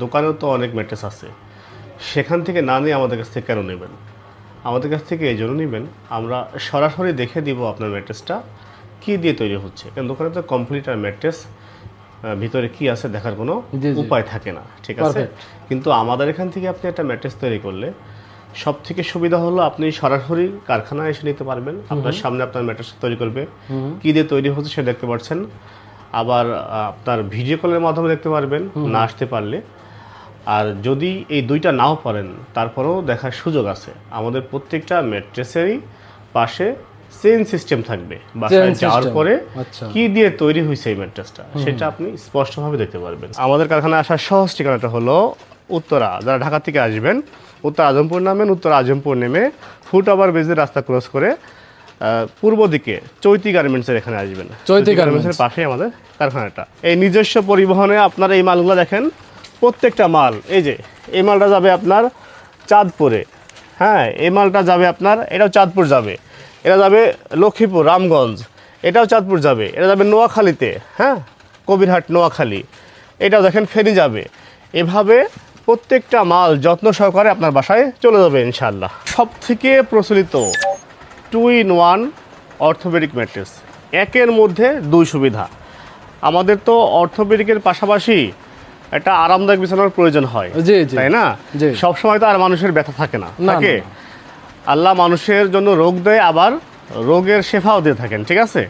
দোকানেও তো অনেক ম্যাট্রেস আছে, সেখান থেকে না নিয়ে আমাদের কাছ থেকে কেন নেবেন? আমাদের কাছ থেকে এই জন্য নেবেন, আমরা সরাসরি দেখে দিব আপনার ম্যাট্রেসটা কী দিয়ে তৈরি হচ্ছে। কারণ দোকানে তো কমপ্লিট আর ম্যাট্রেস ভিতরে কি আছে দেখার কোনো উপায় থাকে না, ঠিক আছে? কিন্তু আমাদের এখান থেকে আপনি একটা ম্যাট্রেস তৈরি করলে সব থেকে সুবিধা হলো আপনি সরাসরি কারখানায় এসে নিতে পারবেন। আপনার সামনে আপনার ম্যাট্রেস তৈরি করবে, কী দিয়ে তৈরি হচ্ছে সে দেখতে পাচ্ছেন। আবার আপনার ভিডিও কলের মাধ্যমে দেখতে পারবেন না আসতে পারলে। আর যদি এই দুইটা নাও পারেন তারপরেও দেখার সুযোগ আছে। আমাদের প্রত্যেকটা ম্যাট্রেসেরই পাশে চেইন সিস্টেম থাকবে, বাসায় যাওয়ার পরে কি দিয়ে তৈরি হয়েছে এই ম্যাট্রেসটা সেটা আপনি স্পষ্টভাবে দেখতে পারবেন। আমাদের কারখানায় আসার সহজ ঠিকানাটা হলো উত্তরা। যারা ঢাকা থেকে আসবেন উত্তর আজমপুর নামেন, উত্তর আজমপুর নেমে ফুট ওভার ব্রিজের রাস্তা ক্রস করে পূর্ব দিকে চৈতি গার্মেন্টসের এখানে আসবেন। চৈতি গার্মেন্টসের পাশেই আমাদের কারখানাটা। এই নিজস্ব পরিবহনে আপনারা এই মালগুলো দেখেন, প্রত্যেকটা মাল, এই যে এই মালটা যাবে আপনার চাঁদপুরে, হ্যাঁ এই মালটা যাবে আপনার, এটাও চাঁদপুর যাবে, এটা যাবে লক্ষ্মীপুর রামগঞ্জ, এটাও চাঁদপুর যাবে, এটা যাবে নোয়াখালীতে, হ্যাঁ কবিরহাট নোয়াখালী, এটাও দেখেন ফেরি যাবে। এভাবে প্রত্যেকটা মাল যত্ন সহকারে আপনার বাসায় চলে যাবে ইনশাআল্লাহ। সব থেকে প্রচলিত 2-in-1 অর্থোপেডিক ম্যাট্রেস, একের মধ্যে দুই সুবিধা। আমাদের তো অর্থোপেডিকের পাশাপাশি একটা আরামদায়ক বিছানার প্রয়োজন হয়, তাই না? সবসময় তো আর মানুষের ব্যথা থাকে না, থাকে আল্লাহ মানুষের জন্য রোগ দেয়, আবার রোগের শেফাও দিয়ে থাকেন, ঠিক আছে?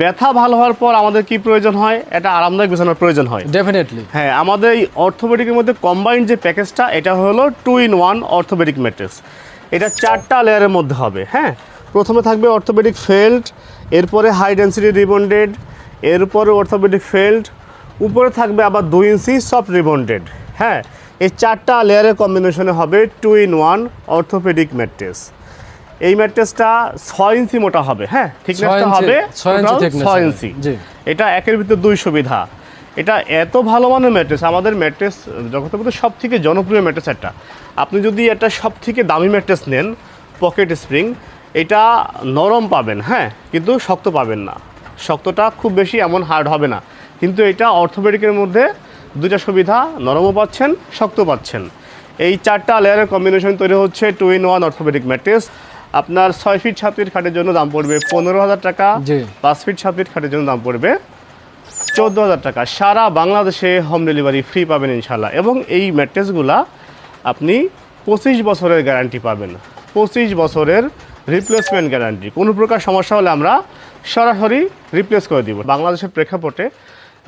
ব্যথা ভালো হওয়ার পর আমাদের কি প্রয়োজন হয়? এটা আরামদায়ক বিছানার প্রয়োজন হয় ডেফিনেটলি। হ্যাঁ, আমাদের এই অর্থোপেডিকের মধ্যে কম্বাইন্ড যে প্যাকেজটা এটা হলো 2-in-1 অর্থোপেডিক ম্যাট্রেস। এটা 4টা লেয়ারের মধ্যে হবে। হ্যাঁ, প্রথমে থাকবে অর্থোপেডিক ফেল্ট, এরপরে হাই ডেন্সিটি রিবন্ডেড, এরপরে অর্থোপেডিক ফেল্ট, উপরে থাকবে আবার 2 ইঞ্চি সফট রিবন্ডেড। হ্যাঁ, এই 4টা লেয়ারের কম্বিনেশনে হবে 2-in-1 অর্থোপেডিক ম্যাট্রেস। এই ম্যাট্রেসটা 6 ইঞ্চি মোটা হবে। হ্যাঁ, থিকনেসটা হবে 6 ইঞ্চি। এটা একের ভিতর দুই সুবিধা। এটা এত ভালো মানের ম্যাট্রেস, আমাদের ম্যাট্রেস জগতের মধ্যে সব থেকে জনপ্রিয় ম্যাট্রেস একটা। আপনি যদি একটা সব থেকে দামি ম্যাট্রেস নেন পকেট স্প্রিং, এটা নরম পাবেন, হ্যাঁ, কিন্তু শক্ত পাবেন না। শক্তটা খুব বেশি এমন হার্ড হবে না, কিন্তু এটা অর্থোপেডিকের মধ্যে দুইটা সুবিধা, নরমও পাচ্ছেন শক্ত পাচ্ছেন। এই 4টা লেয়ারের কম্বিনেশন তৈরি হচ্ছে 2-in-1 অর্থোপেডিক ম্যাট্রেস। আপনার 6 ফিট 7 ফিট খাটের জন্য দাম পড়বে 15,000 টাকা, 5 ফিট 7 ফিট খাটের জন্য দাম পড়বে 14,000 টাকা। সারা বাংলাদেশে হোম ডেলিভারি ফ্রি পাবেন ইনশাল্লাহ। এবং এই ম্যাট্রেসগুলা আপনি 25 বছরের গ্যারান্টি পাবেন, 25 বছরের রিপ্লেসমেন্ট গ্যারান্টি। কোনো প্রকার সমস্যা হলে আমরা সরাসরি রিপ্লেস করে দিব। বাংলাদেশের প্রেক্ষাপটে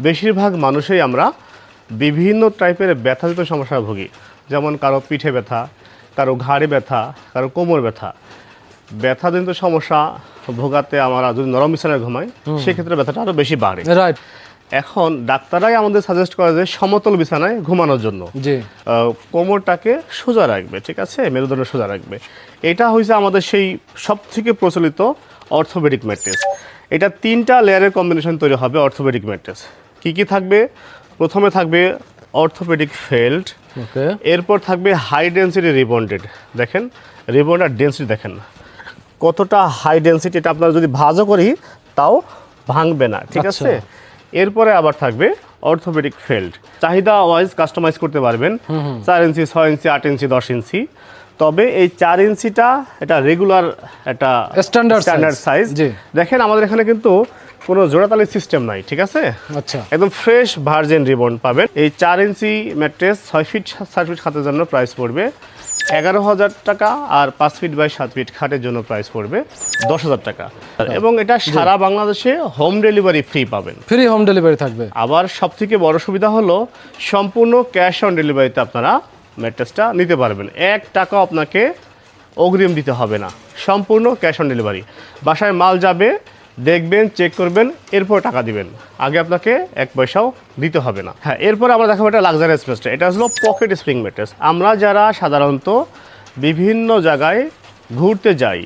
বেশিরভাগ মানুষই আমরা বিভিন্ন টাইপের ব্যথাজনিত সমস্যা ভুগি, যেমন কারো পিঠে ব্যথা, কারো ঘাড়ে ব্যথা, কারো কোমর ব্যথা। ব্যথাজনিত সমস্যা ভোগাতে আমরা যদি নরম বিছানায় ঘুমাই সেক্ষেত্রে ব্যথাটা আরও বেশি বাড়ে। এখন ডাক্তাররাই আমাদের সাজেস্ট করে যে সমতল বিছানায় ঘুমানোর জন্য কোমরটাকে সোজা রাখবে, ঠিক আছে, মেরুদণ্ড সোজা রাখবে। এটা হয়েছে আমাদের সেই সব থেকে প্রচলিত অর্থোপেডিক ম্যাট্রেস। এটা 3টা লেয়ারের কম্বিনেশন তৈরি হবে অর্থোপেডিক ম্যাট্রেস। কি কি থাকবে? প্রথমে থাকবে অর্থোপেডিক ফেল্ট, এরপর থাকবে হাই ডেন্সিটি রিবন্ডেড। দেখেন রিবন্ড আর ডেন্সিটি দেখেন কতটা হাই ডেন্সিটি, এটা আপনারা যদি ভাঁজও করি তাও ভাঙবে না, ঠিক আছে? এরপরে আবার থাকবে অর্থোপেডিক ফেল্ট। চাহিদা ওয়াইজ কাস্টমাইজ করতে পারবেন, 4 ইঞ্চি, 6 ইঞ্চি, 8 ইঞ্চি, 10 ইঞ্চি। তবে এই 4 ইঞ্চিটা এটা রেগুলার একটা স্ট্যান্ডার্ড সাইজ। দেখেন আমাদের এখানে কিন্তু কোনো জোড়াতালি সিস্টেম নাই, ঠিক আছে? আচ্ছা, একদম ফ্রেশ ভার্জিন রিবন্ড পাবেন। এই 4 ইঞ্চি ম্যাট্রেস 6 ফিট 7 ফিট খাটের জন্য প্রাইস পড়বে 11,000 টাকা, আর 5 ফিট বাই 7 ফিট খাটের জন্য প্রাইস পড়বে 10,000 টাকা। এবং এটা সারা বাংলাদেশে হোম ডেলিভারি ফ্রি পাবেন, ফ্রি হোম ডেলিভারি থাকবে। আবার সবথেকে বড় সুবিধা হলো সম্পূর্ণ ক্যাশ অন ডেলিভারিতে আপনারা ম্যাট্রেসটা নিতে পারবেন। 1 টাকাও আপনাকে অগ্রিম দিতে হবে না, সম্পূর্ণ ক্যাশ অন ডেলিভারি। বাসায় মাল যাবে, দেখবেন, চেক করবেন, এরপর টাকা দিবেন, আগে আপনাকে 1 পয়সাও দিতে হবে না। হ্যাঁ, এরপর আমরা দেখাবো এটা লাক্সারিয়াস ম্যাট্রেস। এটা হলো পকেট স্প্রিং ম্যাট্রেস। আমরা যারা সাধারণত বিভিন্ন জায়গায় ঘুরতে যাই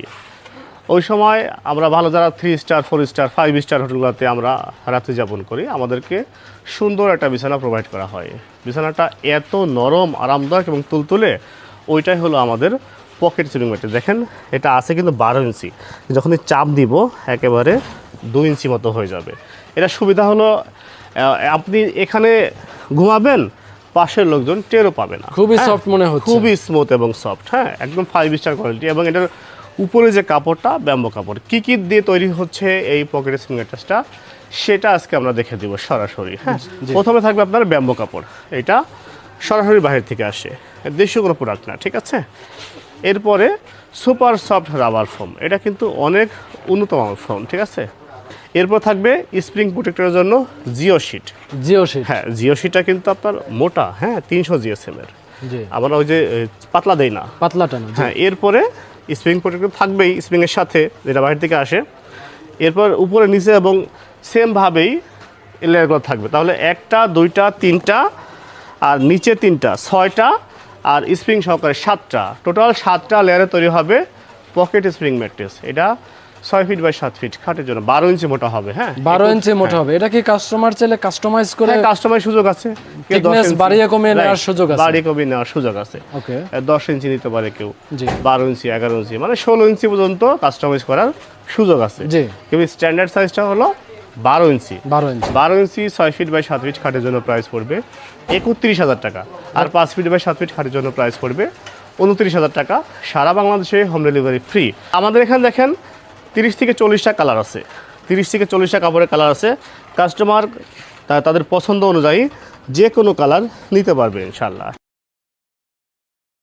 ওই সময় আমরা ভালো যারা 3 স্টার 4 স্টার 5 স্টার হোটেলগুলোতে আমরা রাত্রি যাপন করি, আমাদেরকে সুন্দর একটা বিছানা প্রোভাইড করা হয়। বিছানাটা এত নরম, আরামদায়ক এবং তুলতুলে, ওইটাই হলো আমাদের পকেট স্প্রিং ম্যাট্রেস। দেখেন এটা আছে কিন্তু 12 ইঞ্চি, যখনই চাপ দিব একেবারে 2 ইঞ্চি মতো হয়ে যাবে। এটা সুবিধা হলো আপনি এখানে ঘুমাবেন, পাশের লোকজন টেরও পাবে না। খুবই হ্যাঁ, সফট মনে হচ্ছে। খুবই স্মুথ এবং সফট, হ্যাঁ একদম 5 স্টার কোয়ালিটি। এবং এটার উপরে যে কাপড়টা ব্যাম্বো কাপড়। কি কি দিয়ে তৈরি হচ্ছে এই পকেট স্প্রিং ম্যাট্রেসটা সেটা আজকে আমরা দেখে দিব সরাসরি। হ্যাঁ, প্রথমে থাকবে আপনার ব্যাম্বো কাপড়, এটা সরাসরি বাইরে থেকে আসে, দেশীয় কোনো প্রোডাক্ট না, ঠিক আছে। এরপরে সুপার সফট রাবার ফোম, এটা কিন্তু অনেক উন্নত মানের ফোম, ঠিক আছে। এরপর থাকবে স্প্রিং প্রোটেক্টরের জন্য জিও শিট। জিও শিট, হ্যাঁ, জিও শিটটা কিন্তু আপনার মোটা, হ্যাঁ 300 জিএসএম এর, জি আমরা ওই যে পাতলা দেই না। পাতলাটা না, হ্যাঁ, এরপরে স্প্রিং প্রোটেক্টর থাকবেই স্প্রিংয়ের সাথে, যেটা বাইরে থেকে আসে। এরপর উপরে নিচে এবং সেমভাবেই লেয়ারগুলো থাকবে, তাহলে 1টা 2টা 3টা আর নিচে 3টা 6টা আর স্প্রিং সহকারে 7টা, টোটাল 7টা লেয়ারে তৈরি হবে পকেট স্প্রিং ম্যাট্রেস। এটা 6 ফিট বাই 7 ফিট খাটের জন্য 12 ইঞ্চি মোটা হবে। হ্যাঁ, 12 ইঞ্চি মোটা হবে। এটা কি কাস্টমার চাইলে কাস্টমাইজ করে কাস্টমাইজ সুযোগ আছে, কেউ 10 thickness ইঞ্চি বাড়িয়ে কমিয়ে নেওয়ার Right, সুযোগ আছে। বাড়িয়ে কমিয়ে নেওয়ার সুযোগ আছে। ওকে, 10 ইঞ্চি নিতে পারে কেউ, জি 12 ইঞ্চি 11 ইঞ্চি মানে 16 ইঞ্চি পর্যন্ত কাস্টমাইজ করার সুযোগ আছে। জি, কিন্তু স্ট্যান্ডার্ড সাইজটা হলো 12 ইঞ্চি। 12 ইঞ্চি 12 ইঞ্চি 6 ফিট বাই 7 ফিট খাটের জন্য প্রাইস পড়বে 31,000 টাকা, আর 5 ফিট বাই 7 ফিট খাটের জন্য প্রাইস পড়বে 29,000 টাকা। সারা বাংলাদেশে হোম ডেলিভারি ফ্রি। আমাদের এখানে দেখেন 30 থেকে 40টা কালার আছে, 30 থেকে 40টা কাপড়ের কালার আছে। কাস্টমার তাদের পছন্দ অনুযায়ী যে কোনো কালার নিতে পারবে ইনশাল্লাহ,